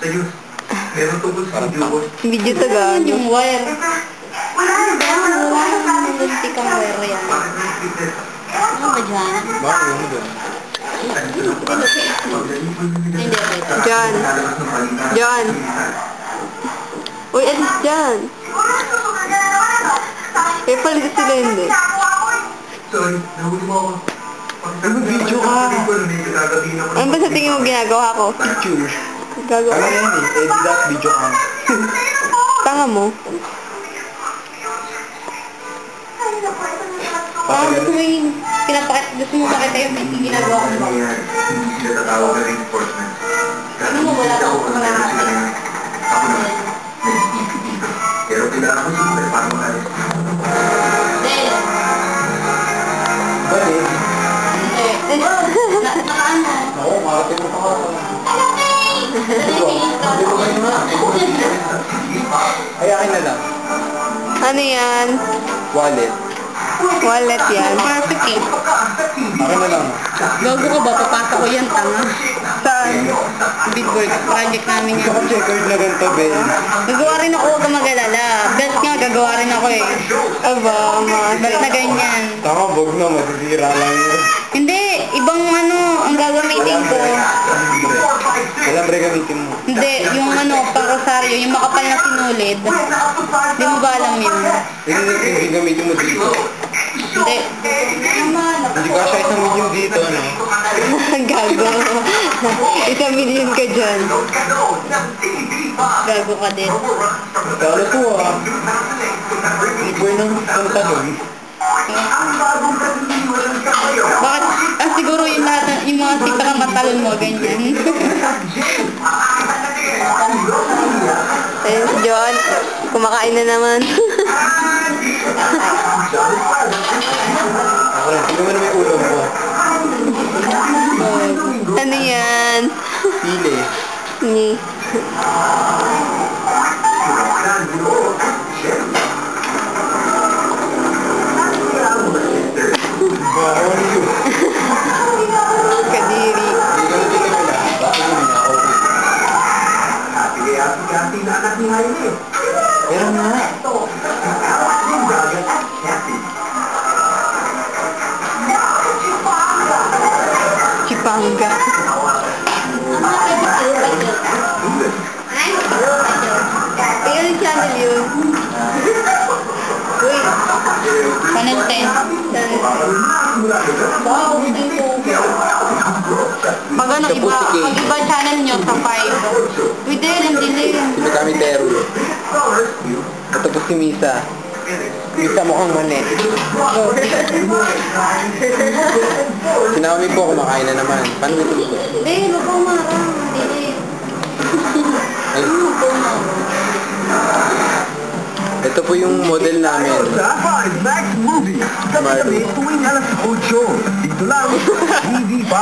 Sa'yo, meron tungkol sa video. Video to gan. Yung wire. Wala nang muntikang wire yan. Ano ba dyan? Bakit mo doon? Hindi, ito. Diyan. Diyan. Uy, alis dyan. Eh, palit sila hindi. Sorry, nahuli mo ako. Video ka. Ano ba sa tingin mo ginagawa ko? Picture. Gagawa. Ano yan eh? Edit that video ka. Tanga mo. Parang gusto mo yung gusto mo makita yung ginagawa ko ba? Hindi sila tatawag na reinforcement. Ano mo, wala ka akong malaki. Ako na, nag-isip dito. Pero kailangan ko super para makalis. Dahil, Bakit? nakaano? Ako, marating mo pa ka. Ay, akin na lang. Ano yan? Wallet. Wallet yan. Perfect eh. Akin na lang. Gago ka ba? Papasa ko yan, tanga. Saan? Big work project namin Gusto yan. ko checkered na ganito, Ben. Gagawa rin ako, huwag ka mag-alala. Belt nga, gagawa rin ako eh. Aba, Belt na ganyan. Tama, bog na. Masisira lang yun. Hindi, ibang ano, ang gagamitin ko. Walang bre gamitin mo. Hindi, yung ano, pang-rosaryo, yung makapal na sinulid. Hindi mo ba alam yun? Hindi gamitin mo dito. Hindi. Hindi ka siya 1 million dito, ano? gago. 1 million ka dyan. Gago ka din. Kala to ah. Hindi po yun ang tanong. Bakit? Ah, siguro yung lahat, yung mga sipang matalon mo, ganyan. Ayun si John. Kumakain na naman. Ako lang, tingnan mo na may ulam ko. Ano yan? Pili. Ni. Bawal yun. Kadiri. Hindi ka na tingnan mo na. Bakit yun nga ako? Kasi na anak ni Jaime. Pero nga. Chipanga. Eh, ano channel yun? Uy. Channel 10. Wow, dito. Pag ano, iba channel nyo sa 5. Uy, din, ang dilim. Sila kami Teru. Ito po si Misa. Misa mukhang mani. Sinami po, kumakain na naman. Paano ito gusto? Hindi, wag kang marang. Hindi. Ay. Ito po yung model namin. Sa 5 Max Movie. Gabi-gabi tuwing alas 8. Dito lang, TV5.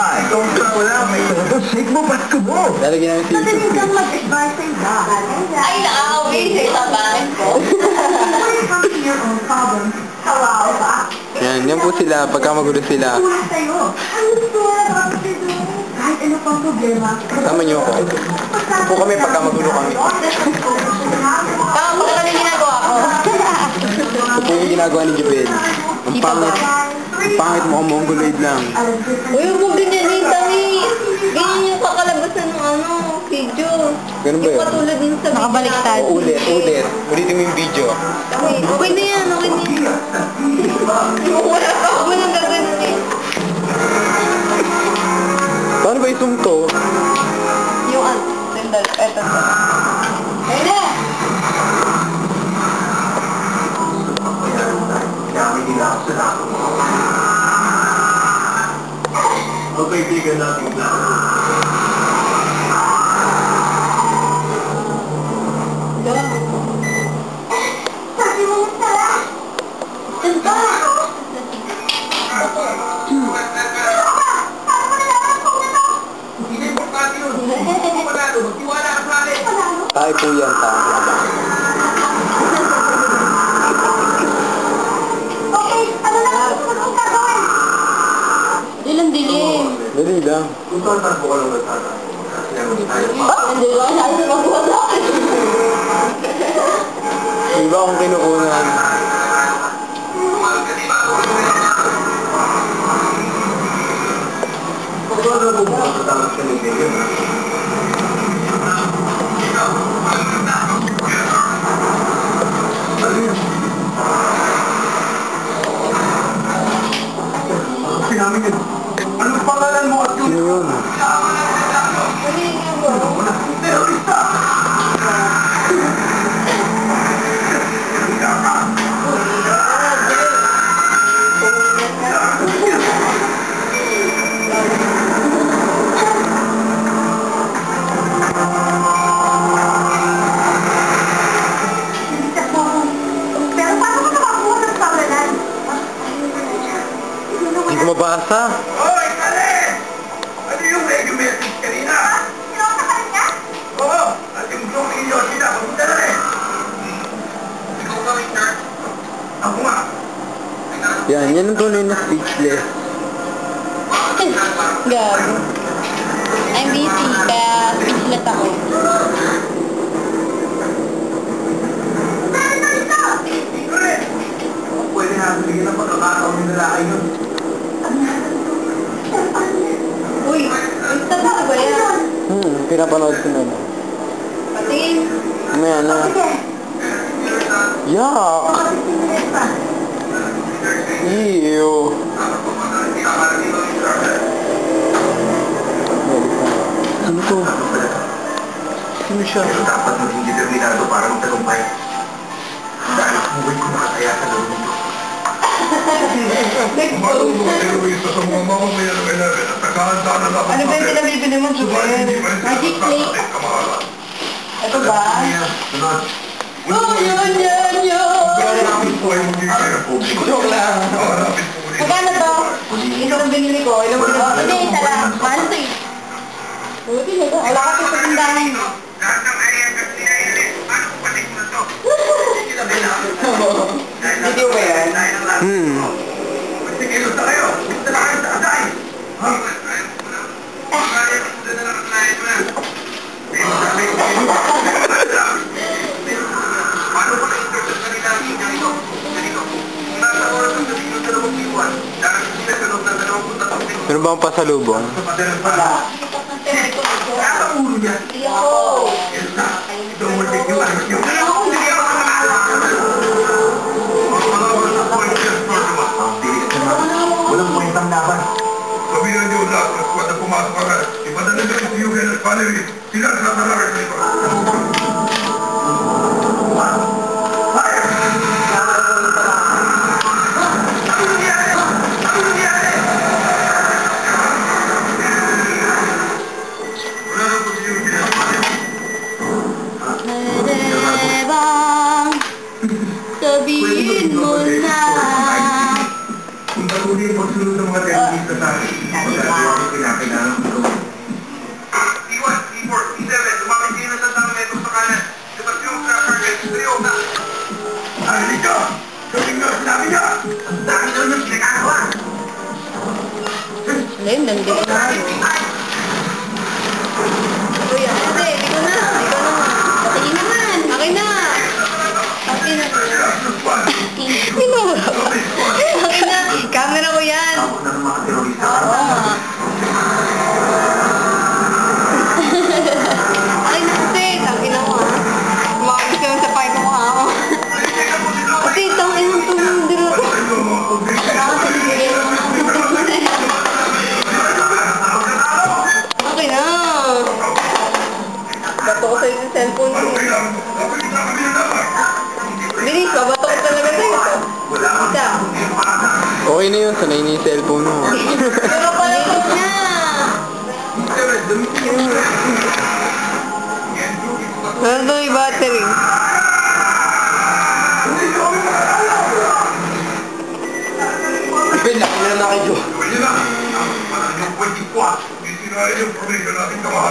Wala, may todo, shake mo, pasko mo. Lalagyan namin si YouTube. kang mag-advise sa iba. Ay, nakaka-away sa isang bahay ko. Yan po sila. Pagka magulo sila. Kahit ano pang problema. Kasama niyo ako. Po kami pagka magulo kami. Tama mo kami ginagawa ko. Ito po yung ginagawa ni Jubel. Ang pangit. Ang pangit mo, mongoloid lang. Uy, huwag mo ganyanin, Tami. Ganyan yung kakalabasan ng ano, video. Ganun ba Yung yun? katulad dun sa Nakabaliktad. Ulit. Ulitin mo yung video. Okay na yan, okay na yan. Wala ka, walang gaganon eh. Paano ba itong to? Yung ano, sandal, eto. Ayun na! Kami nila ako sa lako. Ang kaibigan natin lang. Sabi mo yung tala. Ganda. Hindi importante yun. Kung manalo, magtiwala ka sa akin. Tayo po yan, tayo. Okay, ano na lang ang gagawin? Dilim. Dali lang. Kung saan mo ka lang nagtatanong, kasi ang Hindi ko kasi magbuhat sa akin. Iba akong kinukunan. Anong pangalan mo at Sino yun? terorista? Pero paano ko nakakuha ng pangalan? Hindi ko mabasa. Hoy, Kale! Ano yung radio message kanina? Sinota ka rin niya? Oo, at yung blue inyo, sila, papunta na rin. Ikaw ba, Richard? Ako nga. Yan ang tunay na speechless. Gago. I'm busy, kaya speechless ako. Correct! Pwede natin bigyan ng pagkakataon ng lalaki yun. Uy, tatawa ba yan? Pinapanood ko na. Patingin. Mamaya na. Yuck! Ew! Sino to? Sino siya? Pero dapat maging determinado para magtagumpay. Dahil kumuhay ko nakakaya sa loob nito. Terorista sa mga mamamayan ng 11 at nakahanda na laban. Ano ba yung pinabibili mo, Juben? Magic plate? Ito ba? Sunod. Oh, yun! Hanapin po ay hindi kayo publiko. Joke lang. Hanapin po rin. Magkano to? Ito lang binili ko. Ilang binili? Hindi, isa lang. Mahal to eh. Buti na to. Wala kasi sa tindahan. Lahat ng area kasi nila ilis. Paano ko patik mo to? Hindi na bilang. Video ba yan? Magsikilos na kayo. Punta na kayo sa asay. Ha? Paano ba na-interpret kanila ang ganito? Ganito. Kung nasa oras ang gabi ng 2 iwan, darating sila sa loob ng 23 minuto. Meron ba ang pasalubong? Sa madalang pala. Nasa ulo niya. Yes na. Don't worry, yung ano niyo. Mga oras na point just for the month. Ang bilis naman. Walang kwentang laban. Sabihan niyo lahat ng squad na pumasok agad. Ipadala niyo si Yugen at Valerie. Sila sa Salaris nito. Fire! Pwede bang sabihin mo na Kung patuloy ang pagsunod ng mga terorista sa akin, magagawa ko kinakailangan ko ito. Iwan, E4, E7, lumapit kayo na sa metro sa kanan. Sebastian Crawford, Trio na. Narinig ka! Sabi nga, sinabi niya! Ang dami daw niyang pinagagawa! Wala yun, nandito na ako. Uy, ate, ikaw na. Ikaw na. Patingin naman. Akin na. Akin na. Minura ba? Akin na. Camera ko yan. Tapos na ng mga terorista. Oo nga. Akin na kasi. Tangin ako ha. Umakabis ka lang sa pakit mo ha. Kasi tangin mo tumundiro ko. Nakakasaligay mo na. Okay na. Bato ko sa'yo yung cellphone ko. Bilis, babato ko talaga sa'yo. Isa. Okay na yun, sanay na yung cellphone mo. Pero pala ko na. Ano yung battery? Laki na na kay Joe. Gawin niyo na! Ang 24, hindi sinayang yung provision natin kamahal.